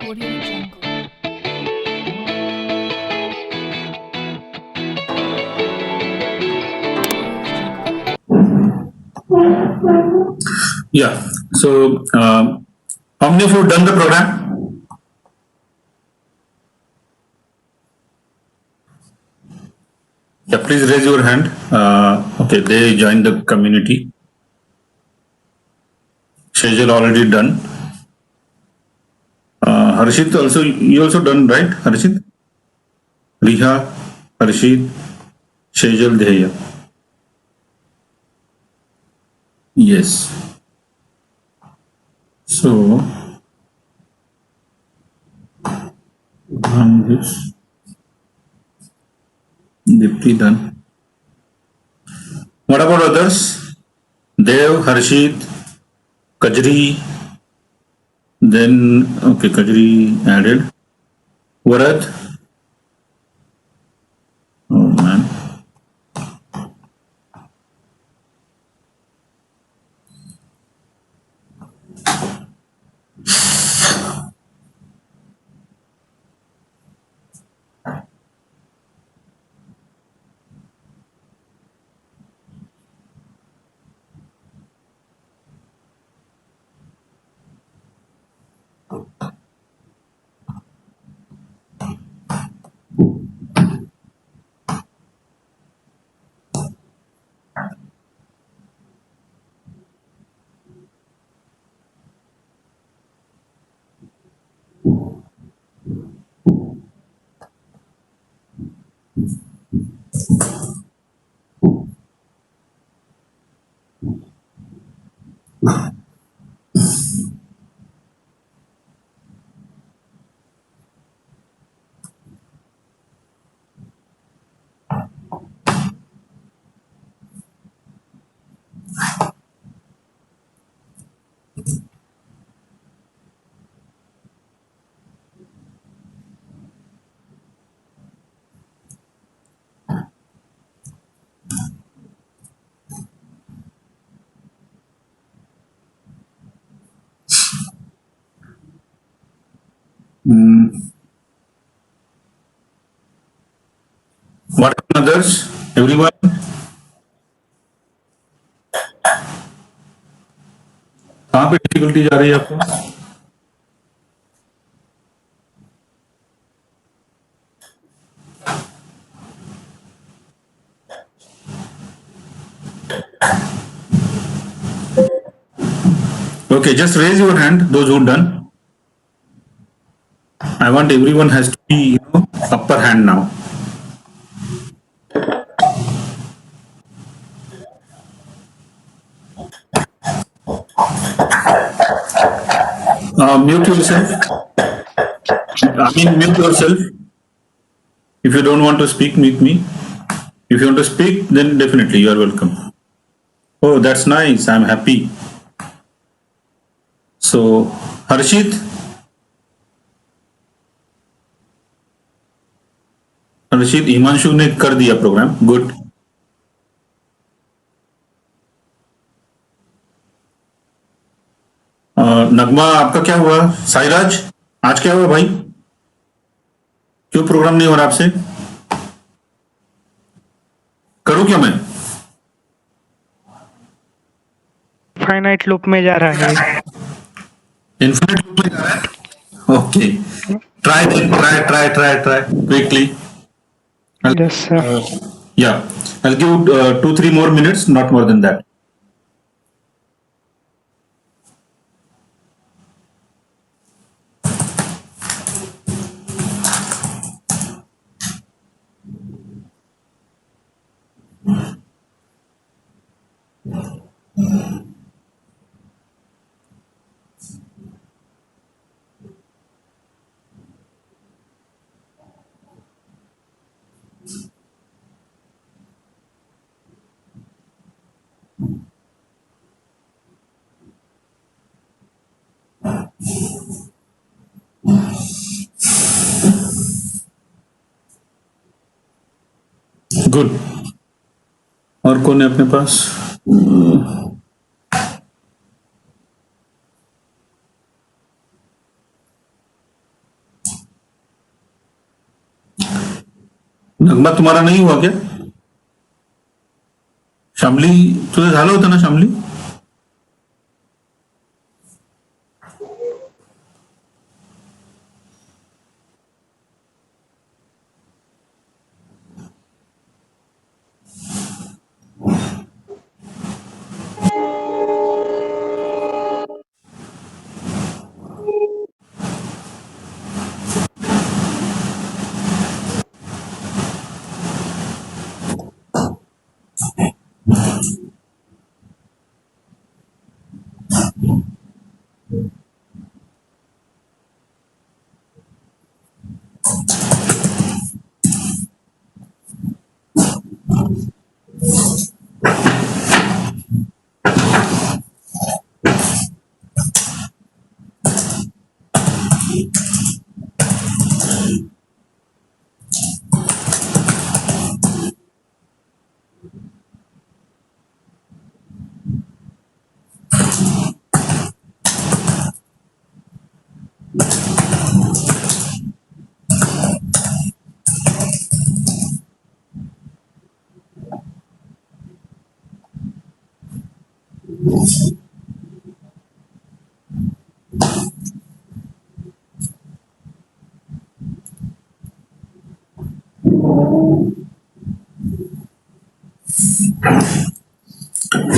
Audio Jungle. Yeah. So, how many of you have done the program? Yeah, please raise your hand. Okay, they joined the community. Shejal already done. Harshit also, you also done, right? Harshit? Riha, Harshit, Shejal, Dheya. Yes. So, this Dipti done. What about others? Dev, Harshit, Kajri, then, okay, Kajri added. Varat, oh man. What about others? Everyone? कहाँ पे difficulty जा रही है आपको? Okay, just raise your hand, those who done. I want everyone has to be, upper hand now. Mute yourself. I mean, mute yourself. If you don't want to speak, mute me. If you want to speak, then definitely you are welcome. Oh, that's nice. I'm happy. So, Harshit, Himanshu ने कर दिया programme. Good. नगमा, आपका क्या हुआ? साईराज, आज क्या हुआ भाई? क्यों प्रोग्राम नहीं हो रहा आपसे? करूं क्या मैं? फाइनाइट लूप में जा रहा है. इन्फिनिट लूप में जा रहा है? Okay. Try quickly. Yes, sir. Yeah, I'll give 2-3 more minutes, not more than that. Good. और कौन है अपने पास? नगमा तुम्हारा नहीं हुआ क्या? शामली तुझं झालं होतं ना Shamli?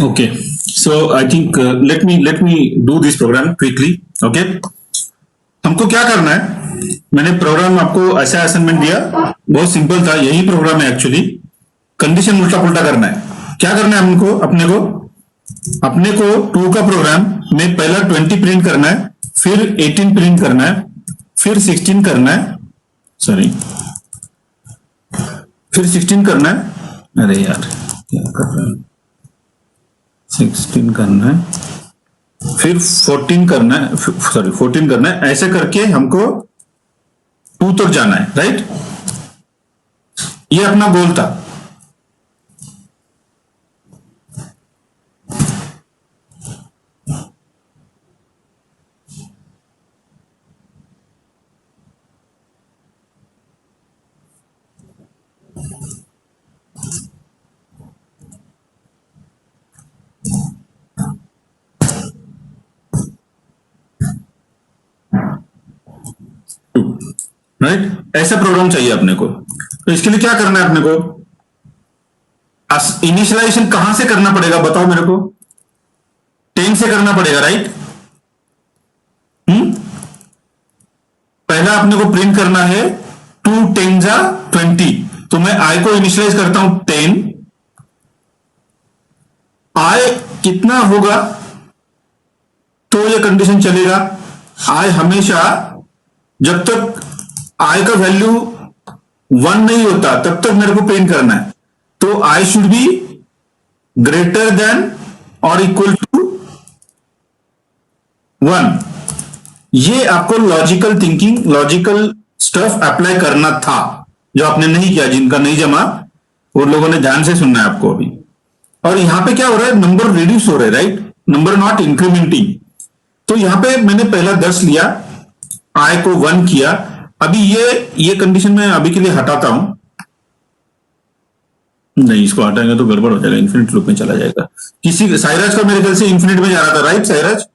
Okay, so I think let me do this program quickly. Okay, हमको क्या करना है? मैंने प्रोग्राम आपको ऐसा असाइनमेंट दिया, बहुत सिंपल था, यही प्रोग्राम है एक्चुअली। कंडीशन उल्टा पुल्टा करना है। क्या करना है हमको? अपने को 2 का प्रोग्राम में पहला 20 प्रिंट करना है, फिर 18 प्रिंट करना है, फिर 16 करना है, सॉरी, फिर 16 करना है। अरे यार क्या कर रहा है? 16 करना है, फिर 14 करना है, सॉरी 14 करना है। ऐसे करके हमको 2 तक जाना है, राइट? ये अपना गोल था। राइट, ऐसा प्रोग्राम चाहिए अपने को। तो इसके लिए क्या करना है अपने को? इनिशियलाइजेशन कहां से करना पड़ेगा बताओ मेरे को? 10 से करना पड़ेगा, राइट? पहला अपने को प्रिंट करना है 2 10 जा 20। तो मैं आई को इनिशियलाइज करता हूं 10। आई कितना होगा तो ये कंडीशन चलेगा? आई हमेशा, जब तक आई का वैल्यू 1 नहीं होता तब तक मेरे को प्रिंट करना है। तो I should be greater than और इक्वल टू 1। ये आपको logical thinking, logical stuff apply करना था, जो आपने नहीं किया, जिनका नहीं जमा, वो लोगों ने ध्यान से सुनना है आपको अभी। और यहां पे क्या हो रहा है? नंबर रिड्यूस हो रहे हैं, राइट? Number not incriminating. तो यहां पे मैंने पहला 10 लिया, आई को 1 किया। अभी ये कंडीशन मैं अभी के लिए हटाता हूं। नहीं, इसको हटाएंगे तो गड़बड़ हो जाएगा, इन्फिनिट लूप में चला जाएगा। किसी साइराज का मेरे ख्याल से इन्फिनिट में जा रहा था, राइट साइराज?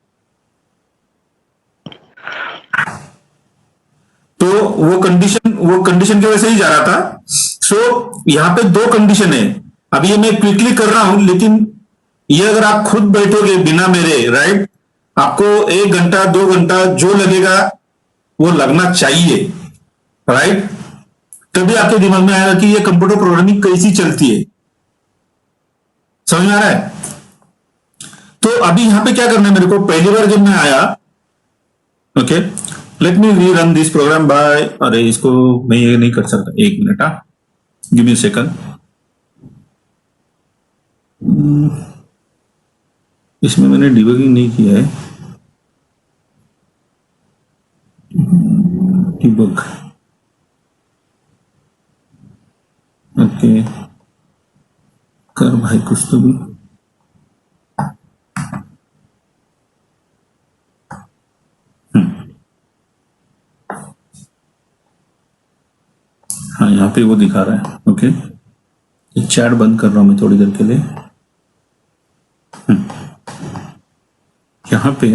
तो वो कंडीशन की वजह से ही जा रहा था। सो यहां पे 2 कंडीशन है। अभी ये मैं क्विकली कर रहा हूं, लेकिन ये अगर आप खुद बैठोगे बिना मेरे, राइट, आपको 1 घंटा 2 घंटा जो लगेगा वो लगना चाहिए, राइट? तभी आपके दिमाग में आएगा कि ये कंप्यूटर प्रोग्रामिंग कैसी चलती है। समझ में आ रहा है? तो अभी यहां पे क्या करना है मेरे को? पहली बार जब मैं आया, ओके, लेट मी री रन दिस प्रोग्राम बाय, अरे इसको मैं ये नहीं कर सकता, 1 मिनट, गिव मी सेकंड। इसमें मैंने डिबगिंग नहीं किया है। डिबग, ओके, कर भाई कुछ तो भी। हाँ, यहाँ पे वो दिखा रहा है। ओके, चैट बंद कर रहा हूँ मैं थोड़ी देर के लिए। यहाँ पे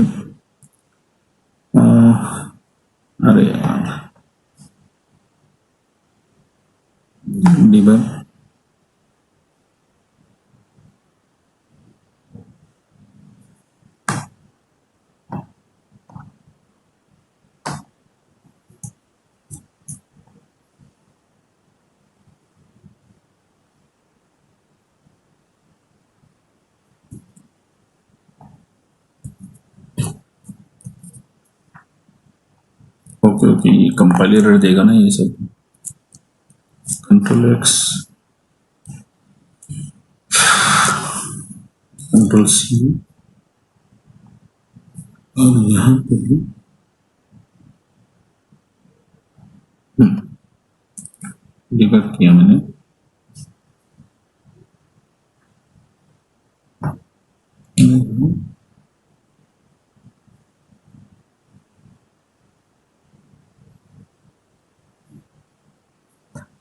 अरे यार, डिबग ओके ओके, ये कंपाइलर देगा ना ये सब। कंट्रोल एक्स, कंट्रोल सी, और यहाँ पे डिबग किया मैंने।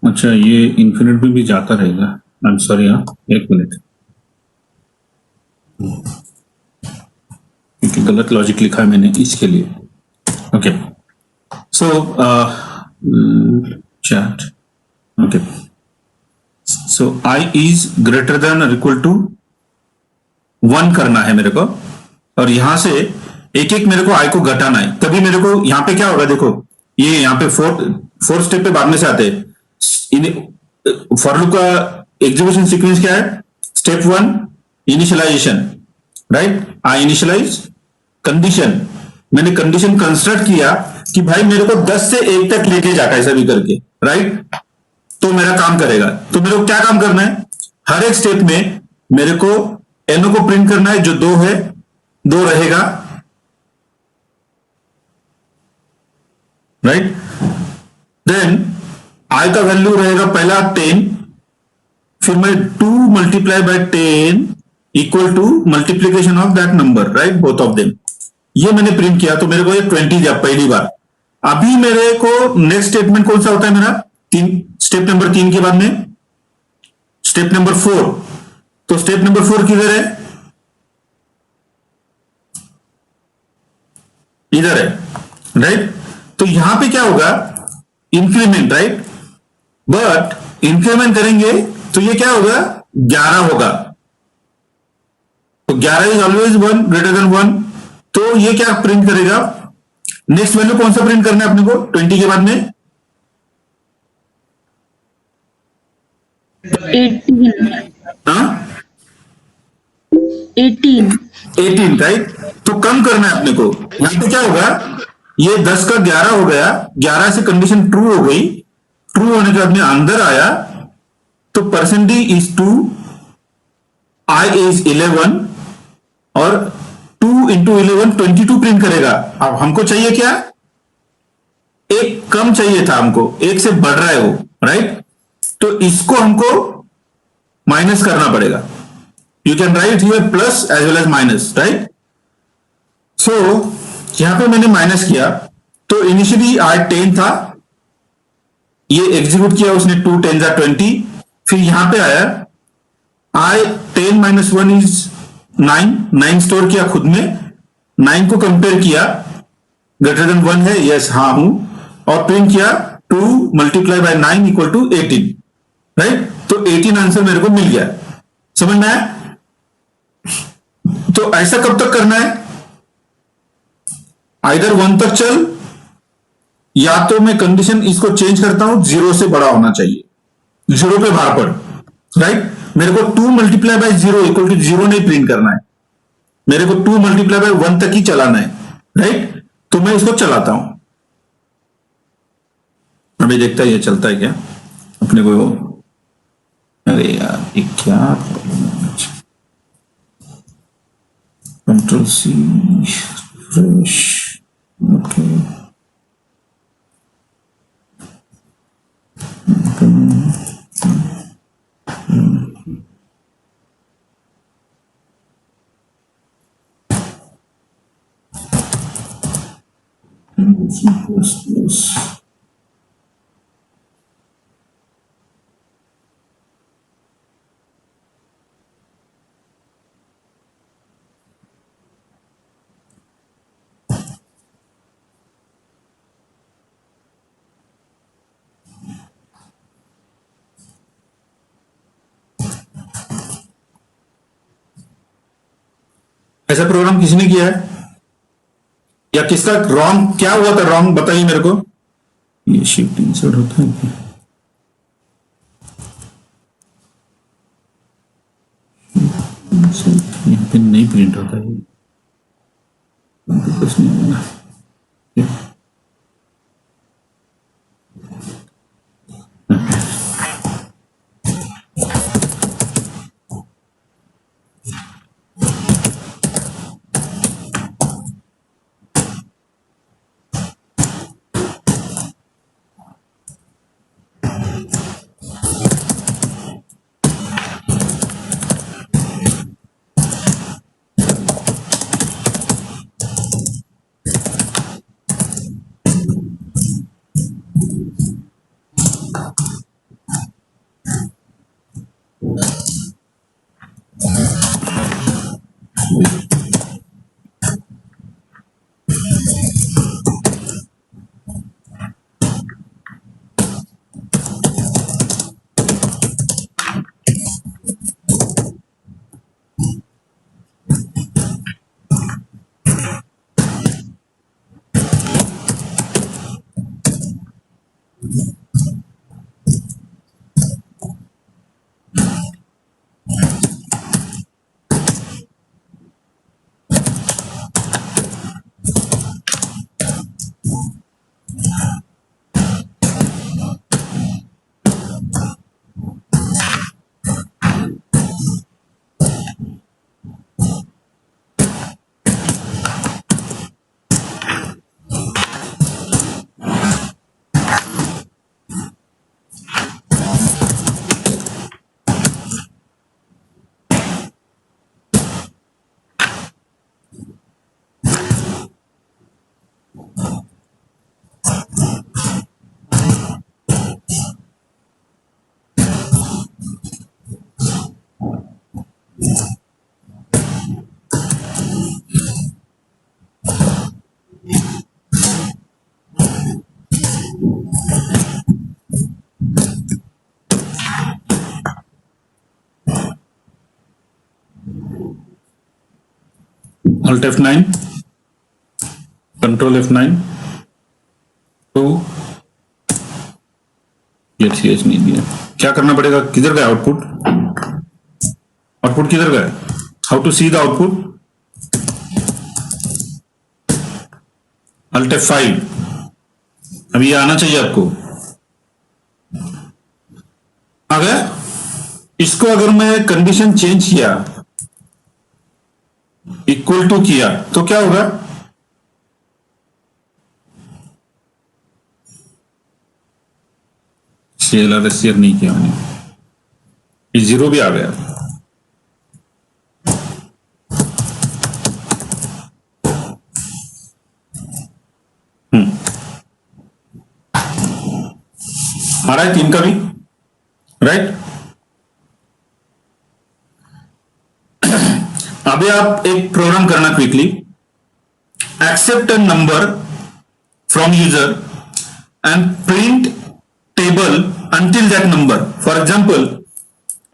अच्छा, ये इन्फिनिट में भी जाता रहेगा। आई एम सॉरी, हाँ, एक मिनट, क्योंकि गलत लॉजिक लिखा है मैंने इसके लिए। Okay, so chat, okay, so I is greater than और इक्वल टू 1 करना है मेरे को, और यहां से एक एक मेरे को आई को घटाना है, तभी मेरे को यहाँ पे क्या होगा, देखो ये यहाँ पे फोर्थ स्टेप पे बाद में से आते हैं। फॉर लूप का एग्जीक्यूशन सीक्वेंस क्या है? Step 1 initialization, right? I initialize condition, मैंने कंडीशन कंस्ट्रक्ट किया कि भाई मेरे को 10 से 1 तक लेके जाता है सभी करके, राइट? तो मेरा काम करेगा। तो मेरे को क्या काम करना है? हर एक स्टेप में मेरे को एनो को प्रिंट करना है, जो 2 है 2 रहेगा, राइट? देन आई का वैल्यू रहेगा पहला 10, फिर मैं 2 multiply by 10 equal to multiplication of that number, right, both of them. ये मैंने प्रिंट किया तो मेरे को ये 20 दिया पहली बार। अभी मेरे को नेक्स्ट स्टेटमेंट कौन सा होता है मेरा? स्टेप नंबर 3 के बाद में स्टेप नंबर 4। तो स्टेप नंबर 4 किधर है? इधर है, राइट? तो यहां पे क्या होगा? Increment, right? बट इंक्रीमेंट करेंगे तो ये क्या होगा? 11 होगा। तो 11 इज ऑलवेज 1 ग्रेटर देन 1। तो ये क्या प्रिंट करेगा? नेक्स्ट वैल्यू कौन सा प्रिंट करना है अपने को 20 के बाद में? 18, राइट? तो कम करना है अपने को। यहां पे क्या होगा? ये 10 का 11 हो गया, 11 से कंडीशन ट्रू हो गई, ट्रू होने के बाद में अंदर आया तो परसेंट इज 2, आई इज 11, और 2 इंटू 11 22 प्रिंट करेगा। अब हमको चाहिए क्या? एक कम चाहिए था हमको, एक से बढ़ रहा है वो, राइट? तो इसको हमको माइनस करना पड़ेगा। You can write here plus as well as minus, right? So यहां पे मैंने माइनस किया, तो इनिशियली आई 10 था, ये एग्जीक्यूट किया उसने, 2 10 20। फिर यहां पे आया आई 10 माइनस 1 इज 9 स्टोर किया खुद में, 9 को कंपेयर किया, ग्रेटर देन 1 है, यस हाँ हूं, और प्रिंट किया 2 multiply by 9 equal to 18, right? तो 18 आंसर मेरे को मिल गया। समझ में आया? तो ऐसा कब तक करना है? आइदर 1 तक चल, या तो मैं कंडीशन इसको चेंज करता हूं, 0 से बड़ा होना चाहिए, 0 पे बाहर पड़, राइट? मेरे को 2 मल्टीप्लाई बाय 0 इक्वल टू 0 नहीं प्रिंट करना है, मेरे को 2 मल्टीप्लाई बाय 1 तक ही चलाना है, राइट? तो मैं इसको चलाता हूं, अभी देखता है ये चलता है क्या अपने को। अरे यार ये क्या, कंट्रोल सी, फ्रेश, ओके, ऐसा प्रोग्राम किसने किया है, या किसका रॉन्ग, क्या हुआ था रॉन्ग, बताइए मेरे को। ये शिफ्ट इंसर्ट होता है क्या? यहाँ पे नहीं प्रिंट होता है, कुछ नहीं होगा। Alt F9, Control F9 to CH नहीं दिया, क्या करना पड़ेगा, किधर गया आउटपुट, आउटपुट किधर गया, how to see the output, Alt F5, अभी ये आना चाहिए आपको, आ गया। इसको अगर मैं कंडीशन चेंज किया, इक्वल टू किया, तो क्या होगा, शेयर नहीं किया मैंने, ये 0 भी आ गया। आ रहा है 3 का भी, राइट। अभी आप एक प्रोग्राम करना quickly, accept a number from user and print table until that number. For example,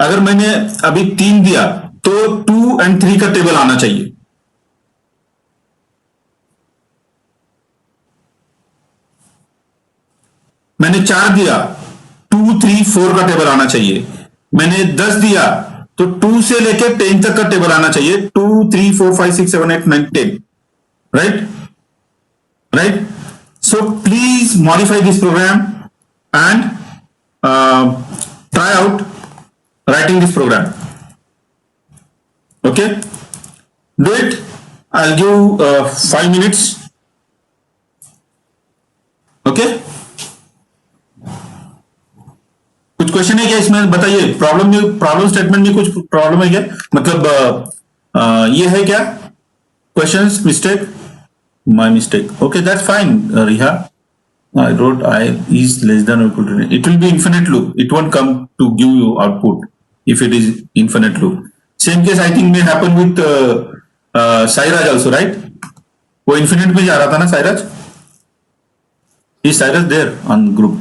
अगर मैंने अभी 3 दिया तो 2 और 3 का टेबल आना चाहिए। मैंने 4 दिया, 2, 3, 4 का टेबल आना चाहिए। मैंने 10 दिया तो 2 से लेकर 10 तक का टेबल आना चाहिए, 2, 3, 4, 5, 6, 7, 8, 9, 10, right, right. So please modify this program and try out writing this program. Okay, do it. I'll give 5 minutes. Okay, कुछ क्वेश्चन है क्या इसमें, बताइए। प्रॉब्लम स्टेटमेंट में कुछ प्रॉब्लम है क्या, मतलब ये है क्या, questions, mistake, my mistake, okay, that's fine. Riha, I wrote I is less than or equal to, it will be infinite loop, it won't come to give you output if it is infinite loop. Same case I think may happen with Sairaj also, right? वो infinite में जा रहा था ना Sairaj? Is Sairaj there on group?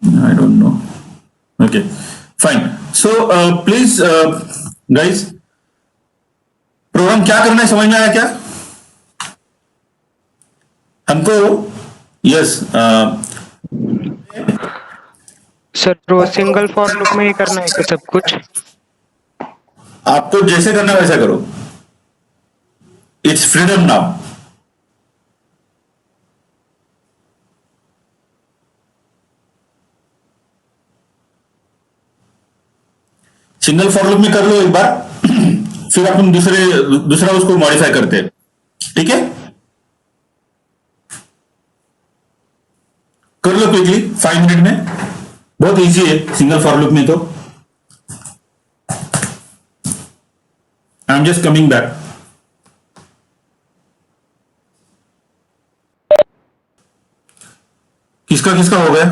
I don't know. Okay, fine. So please guys, program क्या करना है, समझ में आया क्या हमको? यस, सर वो सिंगल फॉर लूप में ही करना है क्या सब कुछ? आपको जैसे करना है वैसा करो, it's freedom now. Single for loop में कर लो एक बार, फिर अपन दूसरा उसको मॉडिफाई करते हैं, ठीक है? कर लो क्विकली 5 मिनट में, बहुत इजी है सिंगल फॉर लूप में तो। आई एम जस्ट कमिंग बैक। किसका किसका हो गया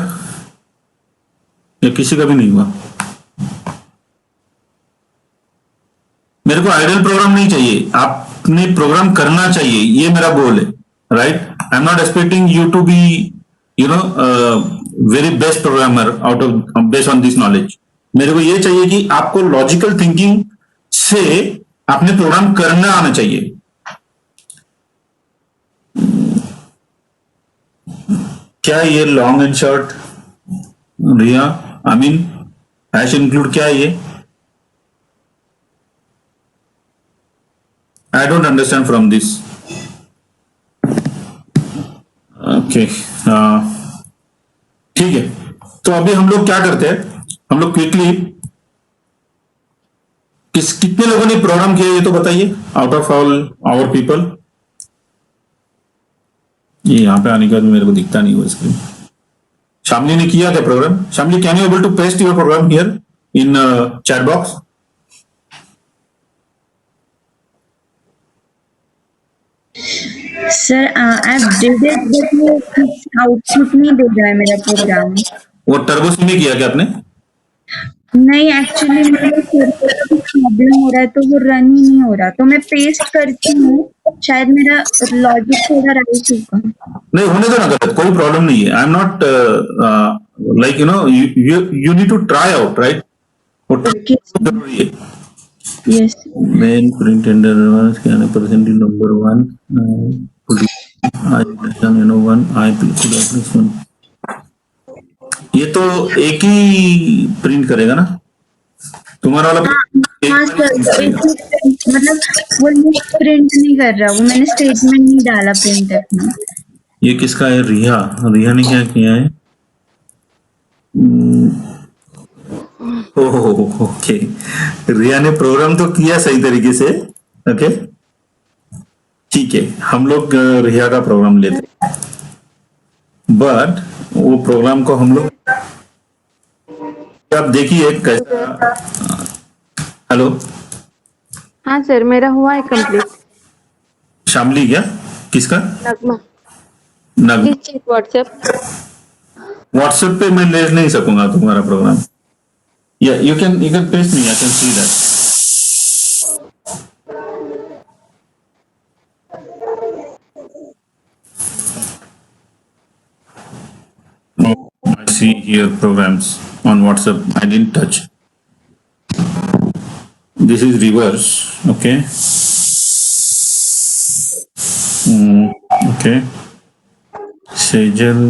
या किसी का भी नहीं हुआ? मेरे को आइडियल प्रोग्राम नहीं चाहिए, आपने प्रोग्राम करना चाहिए, ये मेरा गोल है, right? I am not expecting you to be very best programmer out of based on this knowledge. मेरे को ये चाहिए कि आपको लॉजिकल थिंकिंग से आपने प्रोग्राम करना आना चाहिए। क्या ये लॉन्ग एंड शॉर्ट रिया, आई मीन हैश इंक्लूड क्या है ये? I don't understand from this. Okay, ठीक है। तो अभी हम लोग क्या करते हैं, हम लोग क्विकली कितने लोगों ने प्रोग्राम किया ये तो बताइए, out of all our people. ये यहां पे आने के बाद मेरे को दिखता नहीं हुआ स्क्रीन। शामली ने किया क्या program? Shamli, can you able to paste your program here in chat box? Sir I did it but वो आउटपुट नहीं दे रहा है मेरा प्रोग्राम। वो टर्बो सी में किया क्या आपने? नहीं, एक्चुअली मेरे प्रॉब्लम हो रहा है तो वो रन ही नहीं हो रहा, तो मैं पेस्ट करती हूँ, शायद मेरा लॉजिक थोड़ा राइट होगा। नहीं होने दो ना, गलत कोई प्रॉब्लम नहीं है। I am not like you need to try out, right? जरूरी है। Yes Main print ender scan percentage number 1 I one I plus 1। ये तो एक ही प्रिंट करेगा ना तुम्हारा वाला? हाँ सर, मतलब वो प्रिंट नहीं कर रहा, वो मैंने स्टेटमेंट नहीं डाला प्रिंटर में। ये किसका है? रिया, रिया ने क्या किया है? ओके, रिया ने प्रोग्राम तो किया सही तरीके से। ओके ठीक है, हम लोग रिया का प्रोग्राम लेते हैं, बट वो प्रोग्राम को हम लोग आप देखिए कैसा। हेलो हाँ सर, मेरा हुआ है कंप्लीट। शामली क्या? किसका? Nagma. Nagma. Please check WhatsApp. WhatsApp पे मैं ले नहीं सकूंगा तुम्हारा program. Yeah, you can paste me. I can see that. Oh, I see here programs on WhatsApp. I didn't touch. This is reverse. Okay. Okay. Sejal,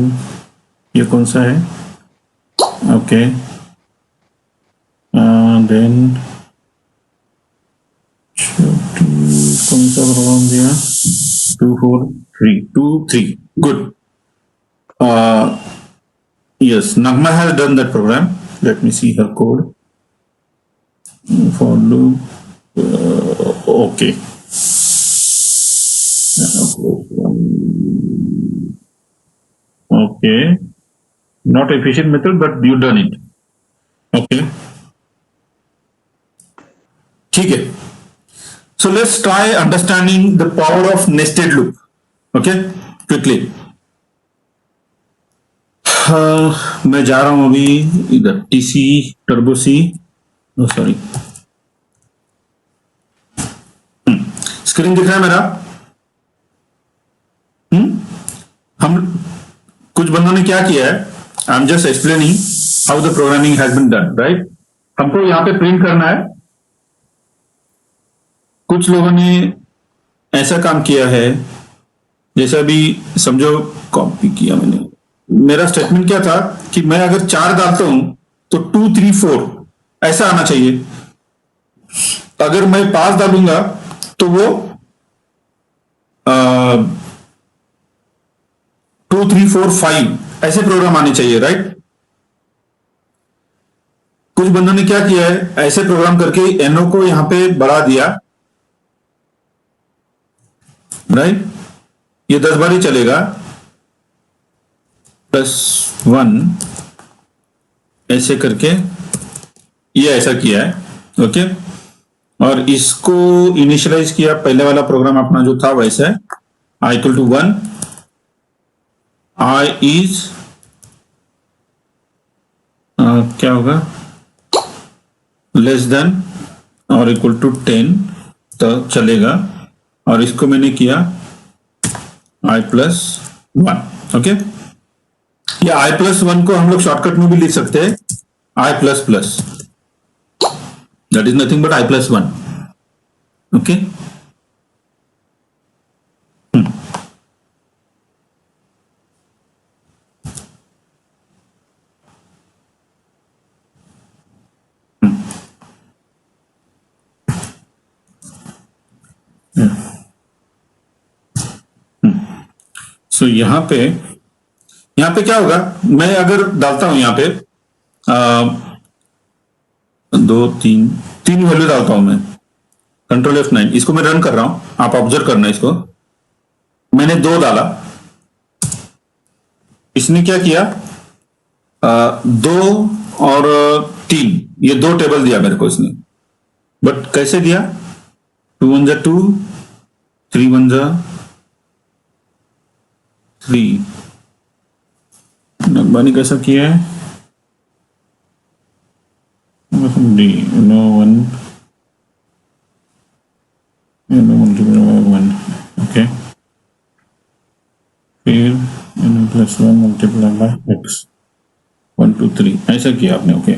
ये कौन सा है? Okay. Then कौन सा प्रोग्राम दिया? 2 4 3 2 3 good. Yes, Nagma has done that program. Let me see her code. For loop. Okay. Okay. Not efficient method, but you done it. Okay. ठीक है, so let's try understanding the power of nested loop. Okay, quickly. मैं जा रहा हूं अभी इधर TC turbo C, sorry, screen दिख रहा है मेरा? हम कुछ बंदों ने क्या किया है, I am just explaining how the programming has been done, right? हमको यहाँ पे प्रिंट करना है कुछ लोगों ने ऐसा काम किया है, जैसे अभी समझो कॉपी किया मैंने, मेरा स्टेटमेंट क्या था कि मैं अगर 4 डालता हूं तो 2 3 4 ऐसा आना चाहिए। अगर मैं 5 डालूंगा तो वो 2 3 4 5 ऐसे प्रोग्राम आने चाहिए, राइट। कुछ बंदों ने क्या किया है, ऐसे प्रोग्राम करके एनओ को यहां पे बढ़ा दिया, राइट। ये 10 बार ही चलेगा, +1 ऐसे करके ये ऐसा किया है, ओके। और इसको इनिशियलाइज किया, पहले वाला प्रोग्राम अपना जो था वैसा है, i = 1, i is क्या होगा, लेस देन और इक्वल टू 10 तो चलेगा। और इसको मैंने किया i+1, ओके। या i+1 को हम लोग शॉर्टकट में भी लिख सकते हैं, i++, that is nothing but i+1, okay. So यहां पे क्या होगा, मैं अगर डालता हूं यहां पे 2 3 वैल्यू डालता हूं मैं, Ctrl F9, इसको मैं रन कर रहा हूं, आप ऑब्जर्व करना इसको। मैंने 2 डाला, इसने क्या किया, 2 और 3 ये 2 टेबल दिया मेरे को इसने, बट कैसे दिया, 2 1 2 3 1 3। नगबानी कैसा किया है, डी नो 1 ओके, फिर +1 मल्टीप्लाई बाय x 1 2 3 ऐसा किया आपने, ओके।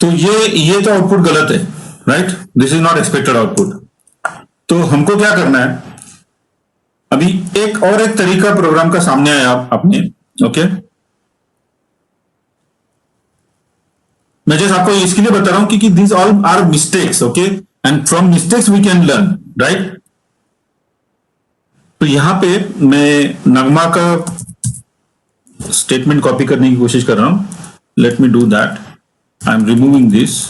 तो ये तो आउटपुट गलत है, right, this is not expected output. तो हमको क्या करना है, अभी एक तरीका प्रोग्राम का सामने आया आपने, ओके। मैं जस्ट आपको इसके लिए बता रहा हूं कि this all are mistakes, okay, and from mistakes we can learn, right. तो यहां पे मैं नगमा का स्टेटमेंट कॉपी करने की कोशिश कर रहा हूं, let me do that, I am removing this,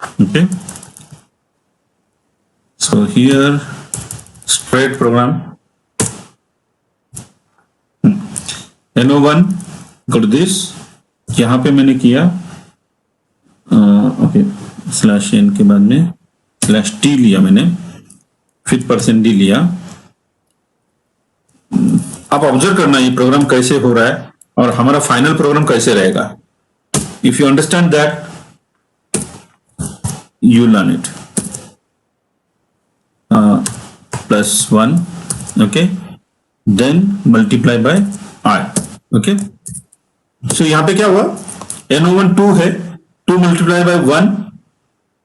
okay. So here straight program, no1 go to this, यहां पे मैंने किया ओके, /n के बाद में /t लिया मैंने, फिर %d लिया। आप ऑब्जर्व करना ये प्रोग्राम कैसे हो रहा है और हमारा फाइनल प्रोग्राम कैसे रहेगा। If you understand that you learn it. +1, okay, then multiply by I, okay। so यहाँ पे क्या हुआ, no1 2 है, 2 multiply by 1,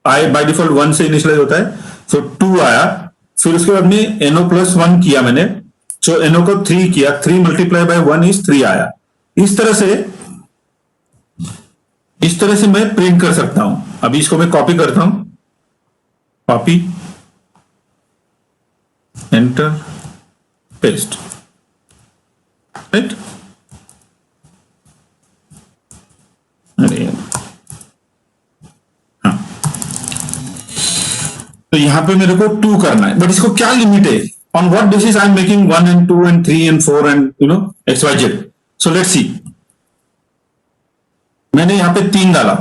I by default 1 से इनिशियलाइज होता है, so 2 आया। फिर उसके बाद में no+1 किया मैंने, so no को 3 किया, 3 multiply by 1 is 3 आया। इस तरह से मैं प्रिंट कर सकता हूं। अभी इसको मैं कॉपी करता हूं, कॉपी, एंटर, पेस्ट, राइट। अरे हाँ, तो यहां पे मेरे को 2 करना है, बट इसको क्या लिमिट है, on what basis I am making 1 and 2 and 3 and 4 and XYZ। So let's see, मैंने यहां पे 3 डाला,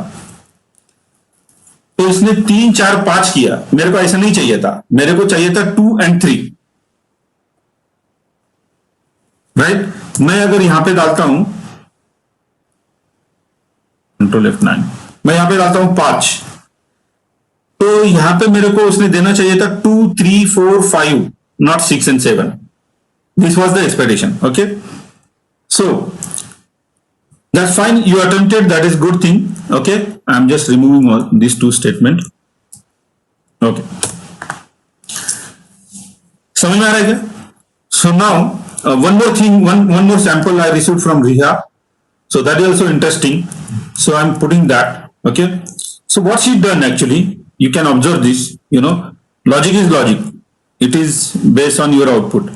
तो इसने 3 4 5 किया, मेरे को ऐसा नहीं चाहिए था, मेरे को चाहिए था 2 and 3, राइट। मैं अगर यहां पे डालता हूं Ctrl F9, मैं यहां पे डालता हूं 5, तो यहां पे मेरे को उसने देना चाहिए था 2 3 4 5, not 6 and 7। This was the expectation, okay. So that's fine, you attempted, that is good thing, okay। I'm just removing all these 2 statements, okay, समझ में आ रहा है क्या? So now one more thing, one more sample I received from रिहा, so that is also interesting, so I'm putting that. Okay, so what she done actually, you can observe this, you know, logic is logic, it is based on your output.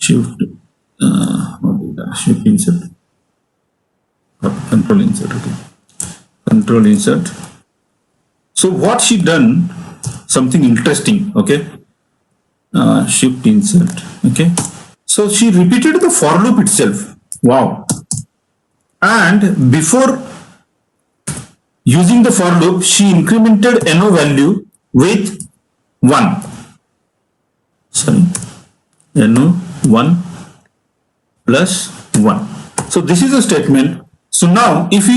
Shift what is that? Shift insert, control insert. Okay, control insert. So what she done, something interesting. Okay, shift insert. Okay, so she repeated the for loop itself. Wow. And before using the for loop, she incremented no value with 1. Sorry, no 1 plus 1. So this is a statement. So now if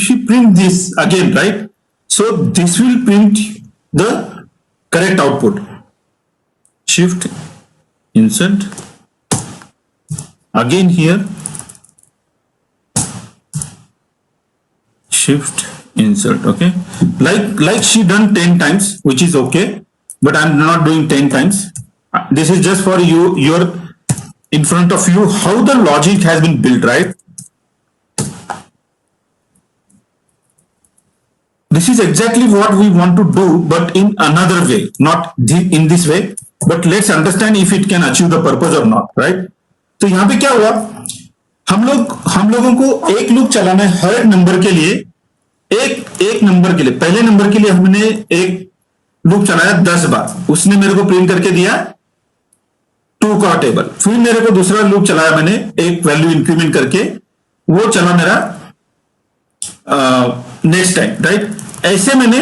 she print this again, right? So this will print the correct output. Shift insert again here. Shift insert. Okay, like she done 10 times, which is okay, but I'm not doing 10 times. This is just for you, your in front of you, how the logic has been built, right? This is exactly what we want to do, but in another way, not in this way, but let's understand if it can achieve the purpose or not, right? तो यहाँ पे क्या हुआ, हम लोगों को एक loop चलाना है हर नंबर के लिए, एक नंबर के लिए, पहले नंबर के लिए हमने एक लूप चलाया 10 बार, उसने मेरे को प्रिंट करके दिया 2 का टेबल। फिर मेरे को दूसरा लूप चलाया मैंने, एक वैल्यू इंक्रीमेंट करके, वो चला मेरा नेक्स्ट टाइम, राइट? ऐसे मैंने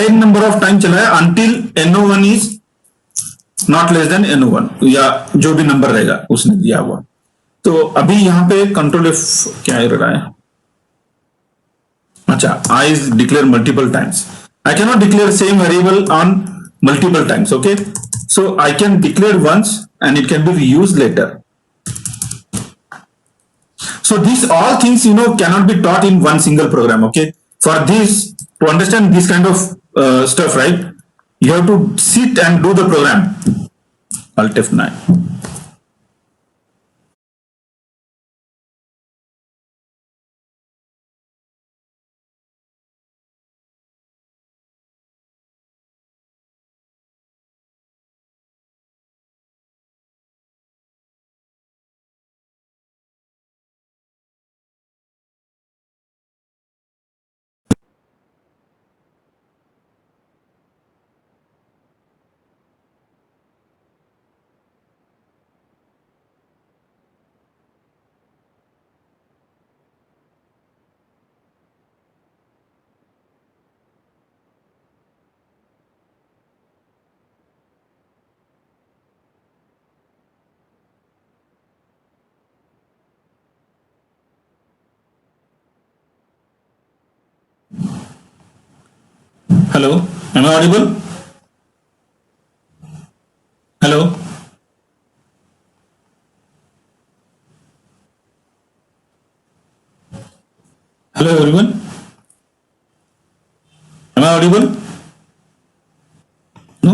n नंबर ऑफ टाइम चलाया until no1 is not less than no1, या जो भी नंबर रहेगा उसने दिया हुआ। तो अभी यहां पे कंट्रोल F क्या एरर आया? अच्छा, I is declare multiple times. I cannot declare same variable on multiple times. Okay, so I can declare once and it can be reused later. So these all things, you know, cannot be taught in one single program. Okay, for this, to understand this kind of stuff, right, you have to sit and do the program. Alt F9. Hello, am I audible? Hello? Hello everyone? Am I audible? No?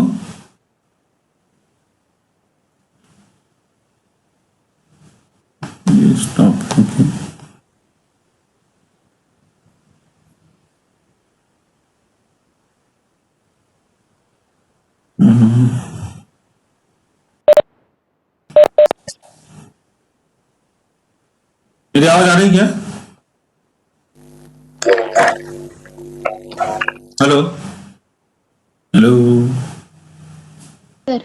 You stop. Okay. मेरी आवाज आ रही क्या? Hello hello sir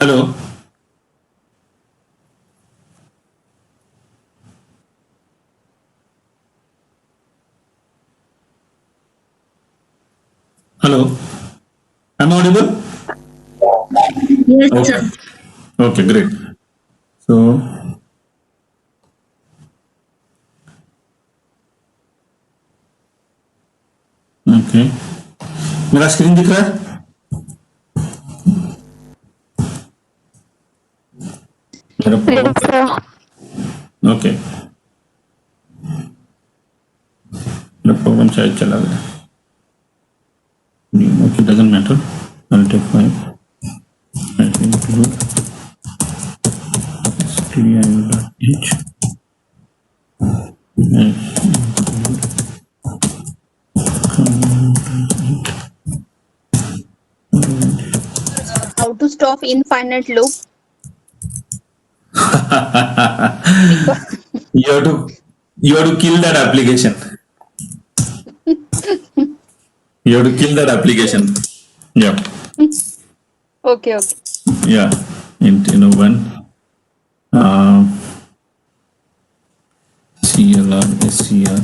hello hello, am I audible? Yes, Okay. sir. Okay, great. So okay, मेरा screen दिख रहा है? मेरा sir okay, programme शायद चला गया. Okay, doesn't matter. I'll take 5. I include stdio.h. How to stop infinite loop? You have to kill that application. You have to kill that application. Yeah. Okay. Yeah. One. CLR, SCR,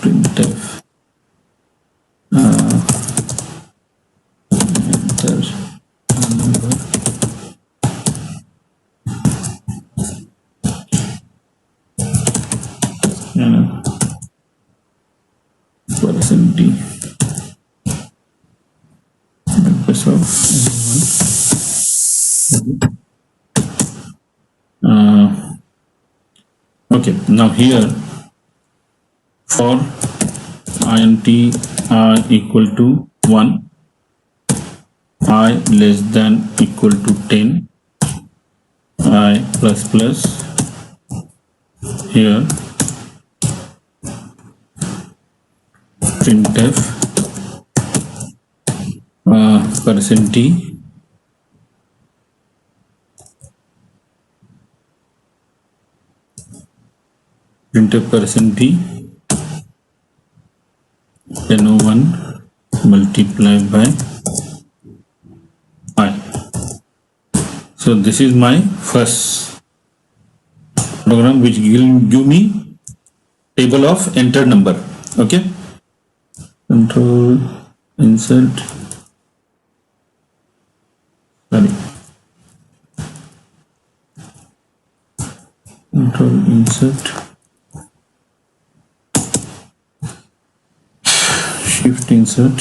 printf, enter number, %d, Microsoft, okay, now here for int I equal to 1, I less than equal to 10, I plus plus, here printf %t printf %t no1 multiplied by I. So this is my first program which will give me table of entered number. Okay, control insert, sorry, control insert, shift insert.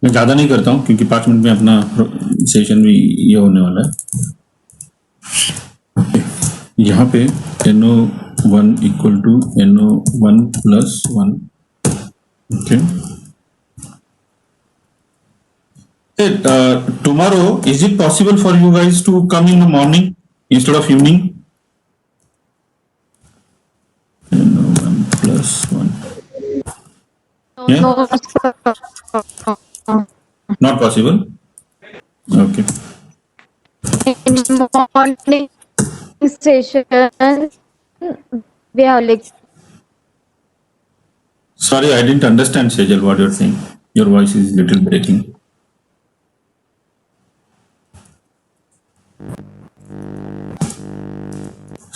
मैं ज़्यादा नहीं करता हूँ क्योंकि 5 minute में अपना session भी ये होने वाला है. यहाँ पे no1 equal to no1 plus 1. Okay. Hey, tomorrow, is it possible for you guys to come in the morning instead of evening? No1 plus 1. Yeah? No, sir. Not possible? Okay. In morning session, we have like Sorry, I didn't understand, Sejal, what you're saying. Your voice is little breaking.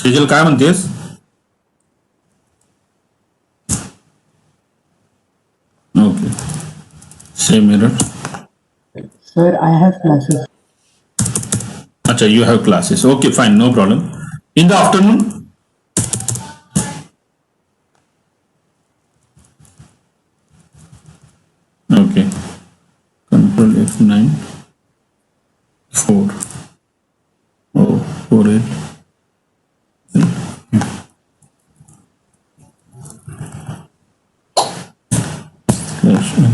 Sejal, काय म्हणतेस? Okay. Same error. Sir, I have classes. Acha, you have classes. Okay, fine, no problem. In the afternoon? Okay. Control F9. 4. Oh, 4L. Slash N.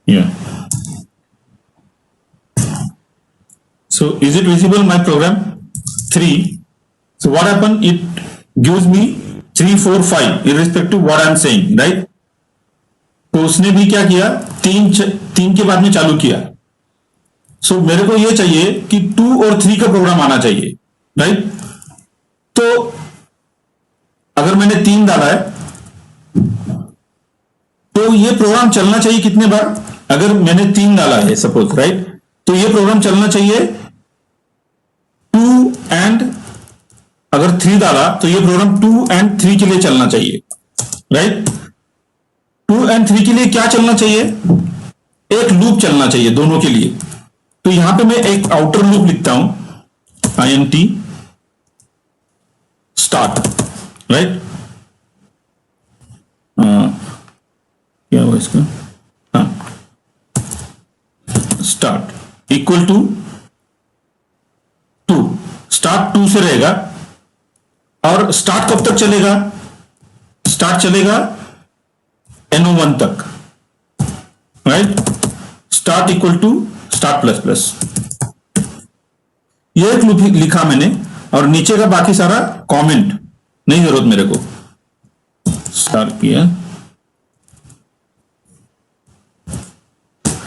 Yeah. So is it visible my program? 3. So what happened? It gives me 3, 4, 5 irrespective what I am saying, right? तो उसने भी क्या किया, 3 के बाद में चालू किया. सो मेरे को ये चाहिए कि 2 और 3 का प्रोग्राम आना चाहिए, राइट? तो अगर मैंने 3 डाला है तो ये प्रोग्राम चलना चाहिए कितने बार? अगर मैंने 3 डाला है सपोज, राइट, तो ये प्रोग्राम चलना चाहिए 2 एंड अगर 3 डाला तो ये प्रोग्राम 2 एंड 3 के लिए चलना चाहिए, राइट? 2 एंड 3 के लिए क्या चलना चाहिए? एक लूप चलना चाहिए दोनों के लिए. तो यहां पे मैं एक आउटर लूप लिखता हूं, int स्टार्ट, राइट? क्या हुआ इसका? हाँ, स्टार्ट इक्वल टू 2, स्टार्ट 2 से रहेगा। और स्टार्ट कब तक चलेगा? स्टार्ट चलेगा NO1 तक, right? Start equal to start plus plus, ये एक लूप लिखा मैंने, और नीचे का बाकी सारा कमेंट नहीं जरूरत मेरे को। स्टार्ट किया,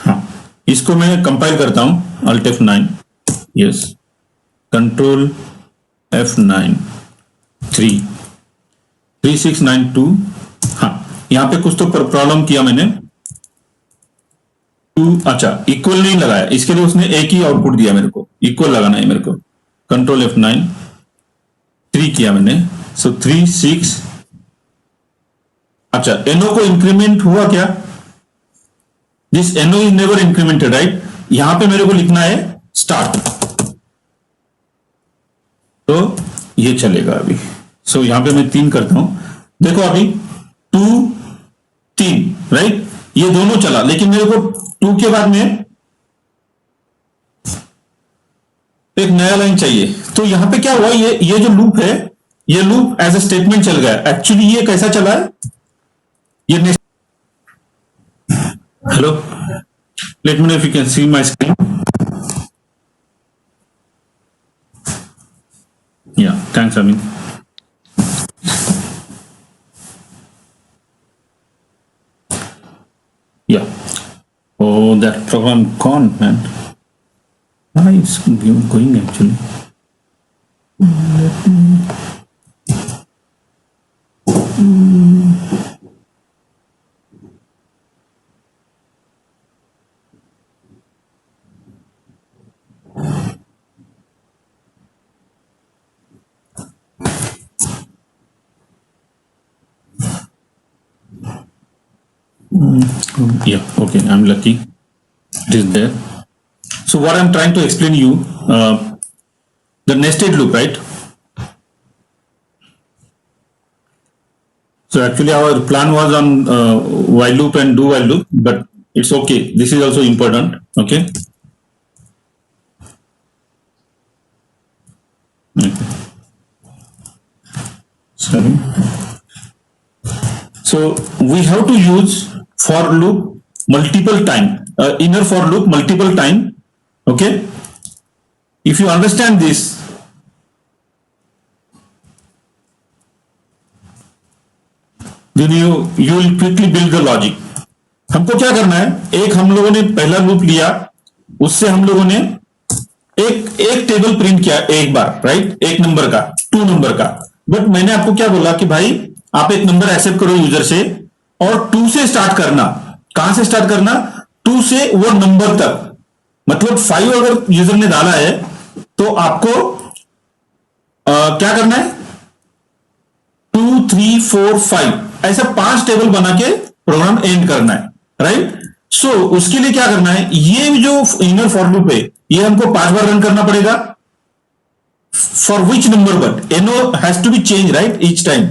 हाँ, इसको मैं कंपाइल करता हूं, Alt F9, yes, control F9, 3692, हाँ, यहां पे कुछ तो प्रॉब्लम किया मैंने। 2, अच्छा, इक्वल नहीं लगाया, इसके लिए उसने एक ही आउटपुट दिया मेरे को, इक्वल लगाना है मेरे को। कंट्रोल F9, 3 किया मैंने, सो 3 6, अच्छा, NO को इंक्रीमेंट हुआ क्या? This NO is never incremented, right? यहां पे मेरे को लिखना है स्टार्ट, तो ये चलेगा अभी। सो यहां पे मैं 3 करता हूं, देखो अभी 2 3, राइट? ये दोनों चला, लेकिन मेरे को 2 के बाद में एक नया लाइन चाहिए। तो यहां पे क्या हुआ, ये जो लूप है, ये लूप एज ए स्टेटमेंट चल गया। एक्चुअली ये कैसा चला है, ये next, hello, let me know if you can see my screen. Yeah, thanks Ameen. Yeah. Oh, that program gone, man. Why is going actually? Yeah, okay, I'm lucky. It is there. So what I'm trying to explain you, the nested loop, right? So actually our plan was on while loop and do while loop, but it's okay. This is also important, okay? Okay. Sorry. So we have to use for loop multiple time, inner for loop multiple time, okay? If you understand this, then you will quickly build the logic. हमको क्या करना है, एक हम लोगों ने पहला loop लिया, उससे हम लोगों ने एक टेबल प्रिंट किया एक बार, राइट? एक नंबर का, 2 नंबर का। बट मैंने आपको क्या बोला कि भाई आप एक नंबर एक्सेप्ट करो यूजर से, और 2 से स्टार्ट करना। कहां से स्टार्ट करना? 2 से वो नंबर तक, मतलब 5 अगर यूजर ने डाला है तो आपको क्या करना है, 2 3 4 5 ऐसा 5 टेबल बना के प्रोग्राम एंड करना है, राइट? सो उसके लिए क्या करना है, ये जो इनर फॉर लूप है ये हमको 5 बार रन करना पड़ेगा। For which number, but NO has to be change, right, each time.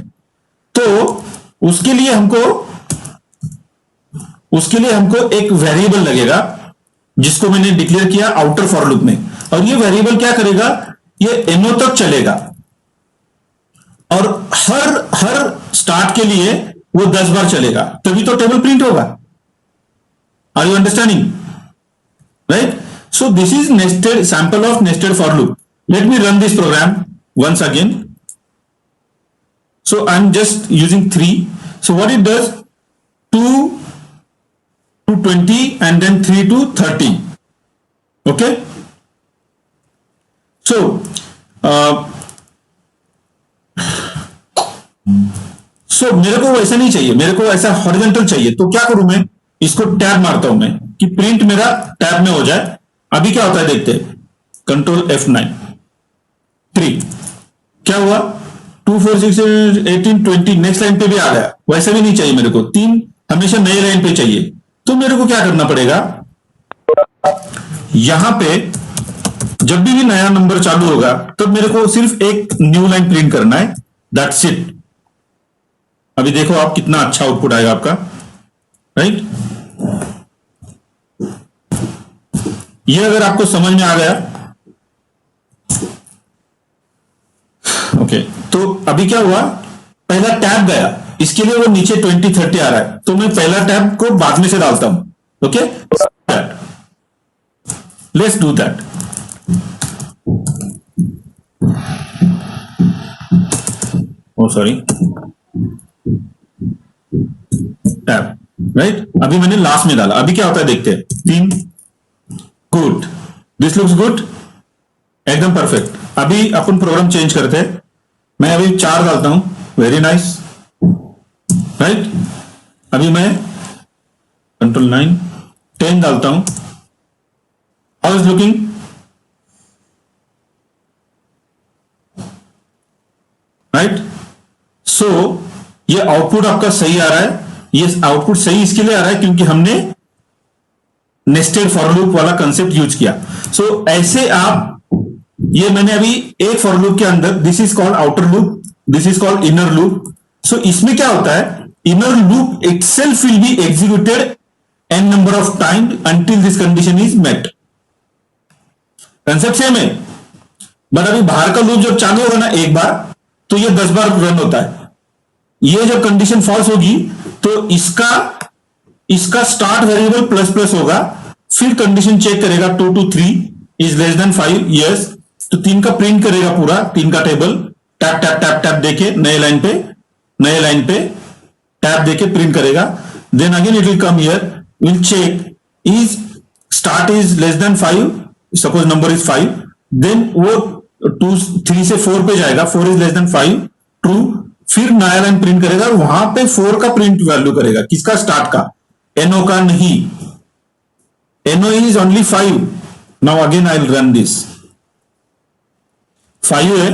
तो उसके लिए हमको एक वेरिएबल लगेगा जिसको मैंने डिक्लेयर किया आउटर फॉर लूप में, और ये वेरिएबल क्या करेगा, ये NO तक चलेगा, और हर स्टार्ट के लिए वो 10 बार चलेगा, तभी तो टेबल प्रिंट होगा। Are you understanding, right? So this is nested sample of nested for loop. Let me run this program once again. So I'm just using 3. So what it does, 2 to 20 and then 3 to 30. Okay. So मेरे को वैसा नहीं चाहिए, मेरे को ऐसा horizontal चाहिए। तो क्या करूं मैं, इसको टैब मारता हूं मैं कि प्रिंट मेरा टैब में हो जाए। अभी क्या होता है देखते हैं, कंट्रोल F9, 3 क्या हुआ, 2 4 6 18 20 नेक्स्ट लाइन पे भी आ गया। वैसे भी नहीं चाहिए मेरे को, 3 हमेशा नई लाइन पे चाहिए। तो मेरे को क्या करना पड़ेगा, यहां पे जब भी नया नंबर चालू होगा तब मेरे को सिर्फ एक न्यू लाइन प्रिंट करना है, दैट्स इट। अभी देखो आप कितना अच्छा आउटपुट आएगा आपका, राइट। ये अगर आपको समझ में आ गया, ओके। तो अभी क्या हुआ, पहला टैब गया, इसके लिए वो नीचे 2030 आ रहा है, तो मैं पहला टैब को बाद में से डालता हूं। Okay, let's do that. Oh sorry, tab, right. अभी मैंने लास्ट में डाला, अभी क्या होता है देखते हैं। 3, गुड, दिस लुक्स गुड, एकदम परफेक्ट। अभी अपन प्रोग्राम चेंज करते हैं, मैं अभी 4 डालता हूं, वेरी नाइस, राइट। अभी मैं कंट्रोल 9, 10 डालता हूं, हाउ इज लुकिंग, राइट। सो ये आउटपुट आपका सही आ रहा है। ये आउटपुट सही इसके लिए आ रहा है क्योंकि हमने नेस्टेड फॉर लूप वाला कंसेप्ट यूज किया। सो ऐसे आप, ये मैंने अभी एक फॉर लूप के अंदर, this is called outer loop, this is called inner loop. So इसमें क्या होता है, inner loop itself will be executed n number of time until this condition is met. Concept same है, बट अभी बाहर का लूप जब चालू होगा ना एक बार, तो ये 10 बार रन होता है। ये जब कंडीशन फॉल्स होगी तो इसका स्टार्ट वेरिएबल प्लस प्लस होगा, फिर कंडीशन चेक करेगा 2 to 3 is less than 5, yes, तो 3 का प्रिंट करेगा, पूरा 3 का table, tab tab tab tab देके नए लाइन पे टैप देके प्रिंट करेगा। Then again it will come here, will check is start is less than 5, suppose number is 5, then वो 3 से 4 पे जाएगा, 4 इज लेस देन 5, ट्रू, फिर नया लाइन प्रिंट करेगा, वहां पे 4 का प्रिंट वैल्यू करेगा, किसका, स्टार्ट का, एनओ का नहीं, NO is only 5। Now again I will run this, 5 है,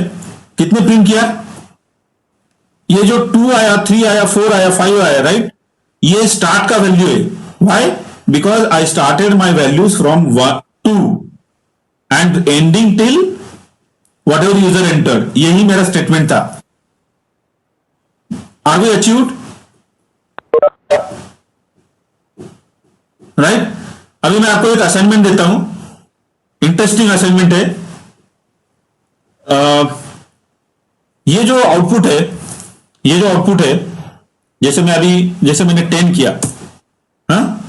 कितने प्रिंट किया, ये जो 2 आया, 3 आया, 4 आया, 5 आया, राइट, ये स्टार्ट का वैल्यू है। Why, because I started my values from 2 and ending till whatever user entered, यही मेरा स्टेटमेंट था। Are we achieved, right. अभी मैं आपको एक असाइनमेंट देता हूं, इंटरेस्टिंग असाइनमेंट है। ये जो आउटपुट है, जैसे मैंने 10 किया, हाँ,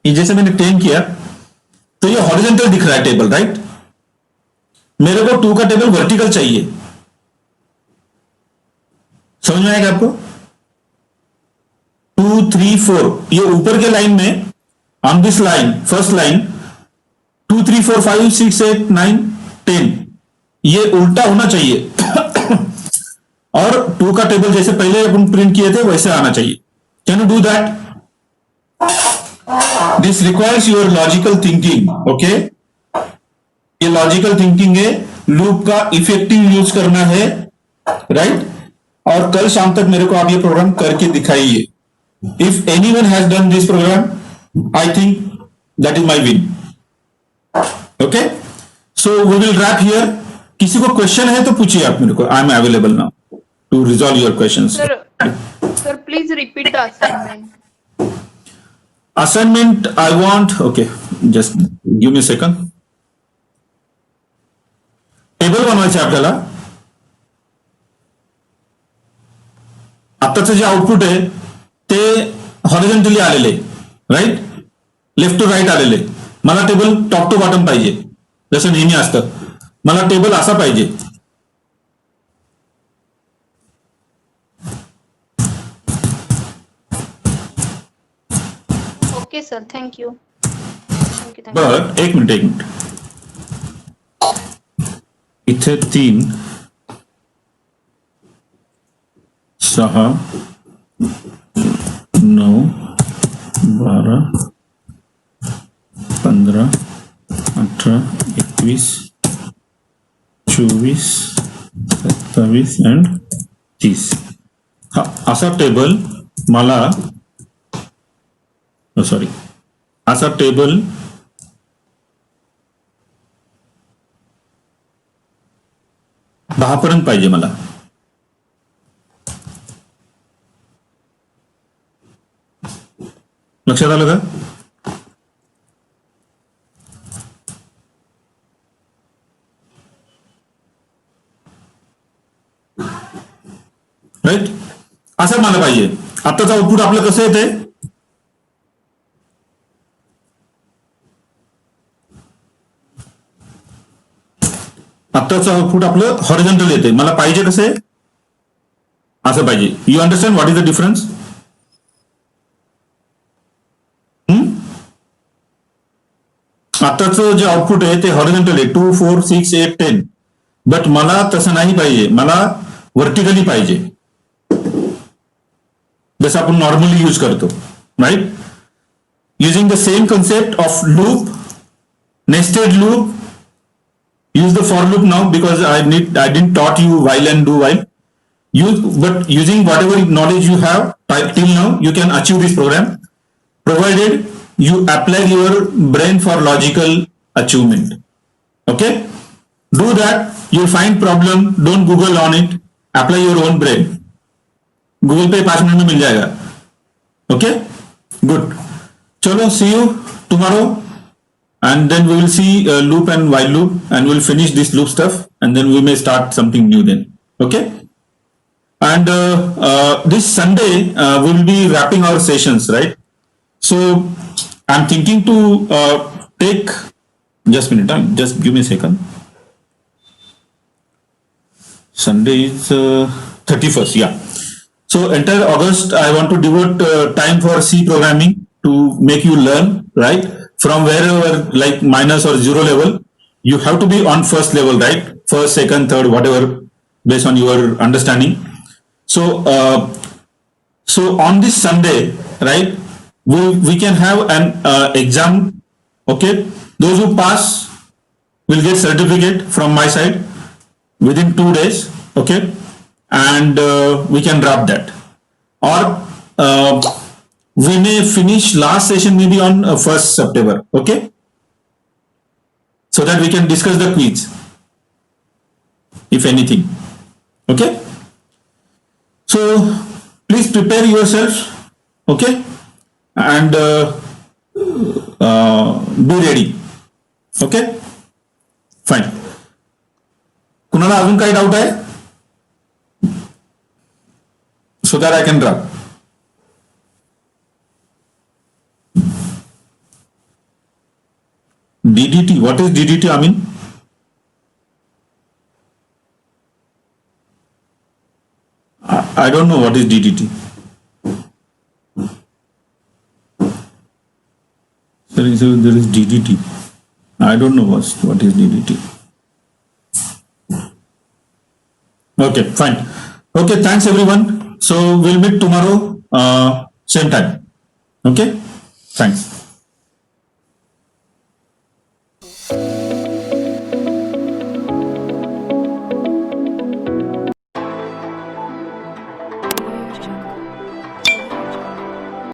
जैसे मैंने 10 किया, तो ये हॉरिजॉन्टल दिख रहा है टेबल, राइट। मेरे को 2 का टेबल वर्टिकल चाहिए, समझ में आएगा आपको। 2, 3, 4, ये ऊपर के लाइन में, on this line, first line, 2, 3, 4, 5, 6, 8, 9, 10, ये उल्टा होना चाहिए और 2 का टेबल जैसे पहले अपन प्रिंट किए थे वैसे आना चाहिए। Can you do that? This requires your logical thinking, okay. ये लॉजिकल थिंकिंग है, लूप का इफेक्टिव यूज करना है, राइट। और कल शाम तक मेरे को आप ये प्रोग्राम करके दिखाइए। If anyone has done this program, I think that is my win, okay. So we will wrap here. किसी को क्वेश्चन है तो पूछिए आप मेरे को, I am available now to resolve your questions. Sir, please repeat the assignment. Assignment I want, okay, just give me a second. Table बनवायचे आपल्याला। आताचं जे आउटपुट आहे ते हॉरिझॉन्टली आलेले, राईट, लेफ्ट टू राईट आलेले। मला टेबल टॉप टू बॉटम पाहिजे, जसं नेहमी असतं। मला टेबल असा पाहिजे। Okay, sir. Thank you. बर, एक मिनिट, इथे 3, 6, 9, 12, 15, 18, 21, 24, 27 and 30. हा असा टेबल मला, सॉरी, असा टेबल दहा पर्यंत पाहिजे मला, लक्षात आलं का? राईट, असं मला पाहिजे. आताचं आउटपुट आपलं कसं येते? आत्ताचं आउटपुट आपलं हॉरिझॉन्टल येते. मला पाहिजे कसे? असं पाहिजे. You understand what is the difference? आताचं जे आउटपुट आहे ते हॉरिझॉन्टल आहे, 2, 4, 6, 8, 10. बट मला तसं नाही पाहिजे, मला व्हर्टिकली पाहिजे, जसं आपण नॉर्मली यूज करतो. Right, using the same concept of loop, nested loop. Use the for loop now because I didn't taught you while and do while. But using whatever knowledge you have till now, you can achieve this program, provided you apply your brain for logical achievement. Okay? Do that. You'll find problem. Don't Google on it. Apply your own brain. Google पे 5 minute में मिल जाएगा. Okay? Good. चलो, see you tomorrow. And then we will see loop and while loop, and we'll finish this loop stuff, and then we may start something new then. Okay? And this Sunday we will be wrapping our sessions, right? So I'm thinking to take just a minute. Just give me a second. Sunday is 31st. Yeah. So entire August I want to devote time for C programming to make you learn, right? From wherever, like minus or zero level, you have to be on first level, right? First, second, third, whatever, based on your understanding. So, so on this Sunday, right, we can have an exam. Okay, those who pass will get certificate from my side within 2 days. Okay, and we can wrap that, or we may finish last session maybe on 1st September. Okay, so that we can discuss the quiz, if anything. Okay, so please prepare yourself. Okay, and be ready. Okay, fine. कुणाला अजून काही doubt आहे? So that I can wrap. DDT, what is DDT? I mean, I don't know what is DDT. There is DDT. I don't know what is DDT. Okay, fine. Okay, thanks everyone. So we'll meet tomorrow, same time. Okay, thanks.